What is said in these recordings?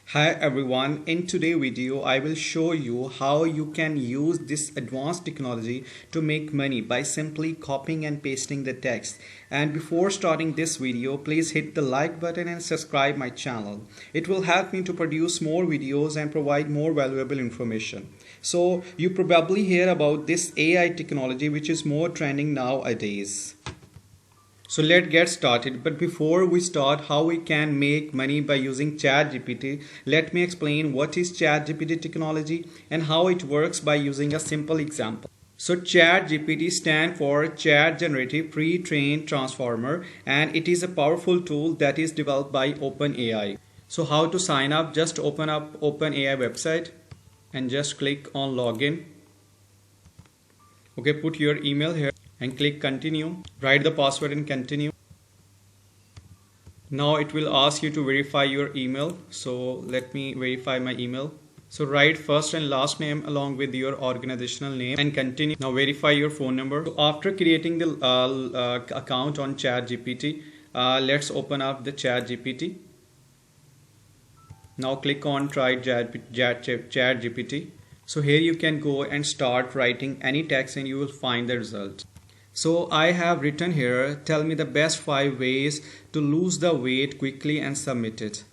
Hi everyone, in today's video I will show you how you can use this advanced technology to make money by simply copying and pasting the text. And before starting this video, please hit the like button and subscribe my channel. It will help me to produce more videos and provide more valuable information. So you probably hear about this AI technology which is more trending nowadays. So let's get started. But before we start how we can make money by using ChatGPT, let me explain what is ChatGPT technology and how it works by using a simple example. So ChatGPT stands for Chat Generative Pre-trained Transformer, and it is a powerful tool that is developed by OpenAI. So how to sign up? Just open up OpenAI website and just click on login. Okay, put your email here and click continue. Write the password and continue. Now it will ask you to verify your email. So let me verify my email. So write first and last name along with your organizational name and continue. Now verify your phone number. So after creating the account on ChatGPT, let's open up the ChatGPT. Now click on try ChatGPT. So here you can go and start writing any text and you will find the result. So I have written here, tell me the best 5 ways to lose the weight quickly and submit it.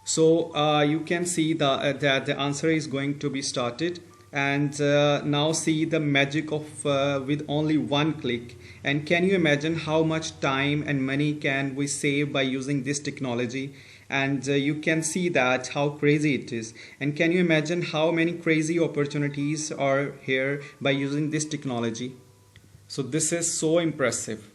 So you can see that the answer is going to be started, and now see the magic of with only one click. And can you imagine how much time and money can we save by using this technology? And you can see that how crazy it is. And can you imagine how many crazy opportunities are here by using this technology? So this is so impressive.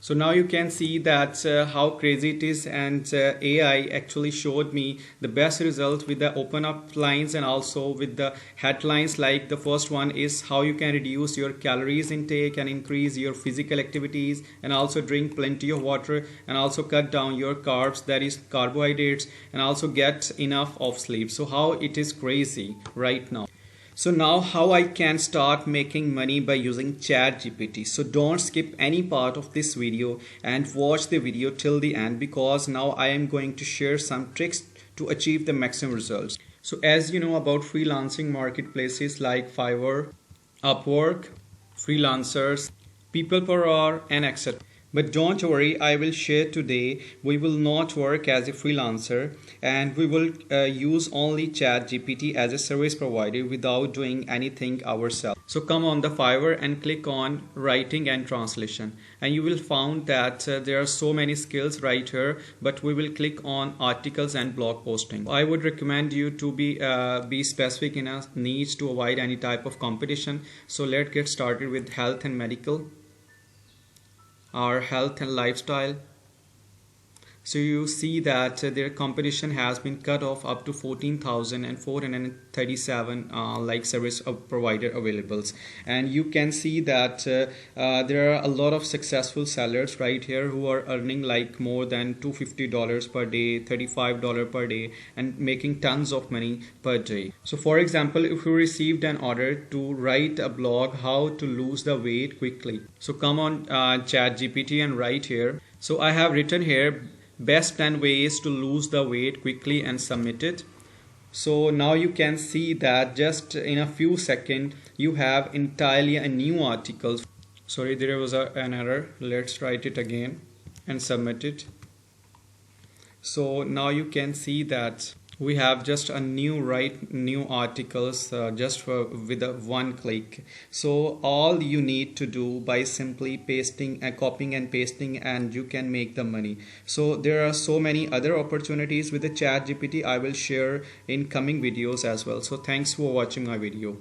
So now you can see that how crazy it is, and AI actually showed me the best result with the open up lines and also with the headlines. Like the first one is how you can reduce your calories intake and increase your physical activities, and also drink plenty of water, and also cut down your carbs, that is carbohydrates, and also get enough of sleep. So how it is crazy right now. So now how I can start making money by using ChatGPT. So don't skip any part of this video and watch the video till the end, because now I am going to share some tricks to achieve the maximum results. So as you know about freelancing marketplaces like Fiverr, Upwork, freelancers, people per hour, and etc. But don't worry, I will share today we will not work as a freelancer, and we will use only ChatGPT as a service provider without doing anything ourselves. So come on the Fiverr and click on writing and translation, and you will find that there are so many skills right here, but we will click on articles and blog posting. I would recommend you to be specific in a niche to avoid any type of competition. So let's get started with health and medical. Our health and lifestyle. So you see that their competition has been cut off up to 14,437 like service provider availables, and you can see that there are a lot of successful sellers right here who are earning like more than $250 per day, $35 per day, and making tons of money per day. So for example, if you received an order to write a blog how to lose the weight quickly, so come on ChatGPT and write here. So I have written here best 10 ways to lose the weight quickly and submit it. So now you can see that just in a few seconds you have entirely a new article. Sorry, there was an error. Let's write it again and submit it. So now you can see that we have just a new articles with a one click. So all you need to do by simply pasting and copying and pasting, and you can make the money. So there are so many other opportunities with the ChatGPT I will share in coming videos as well. So thanks for watching my video.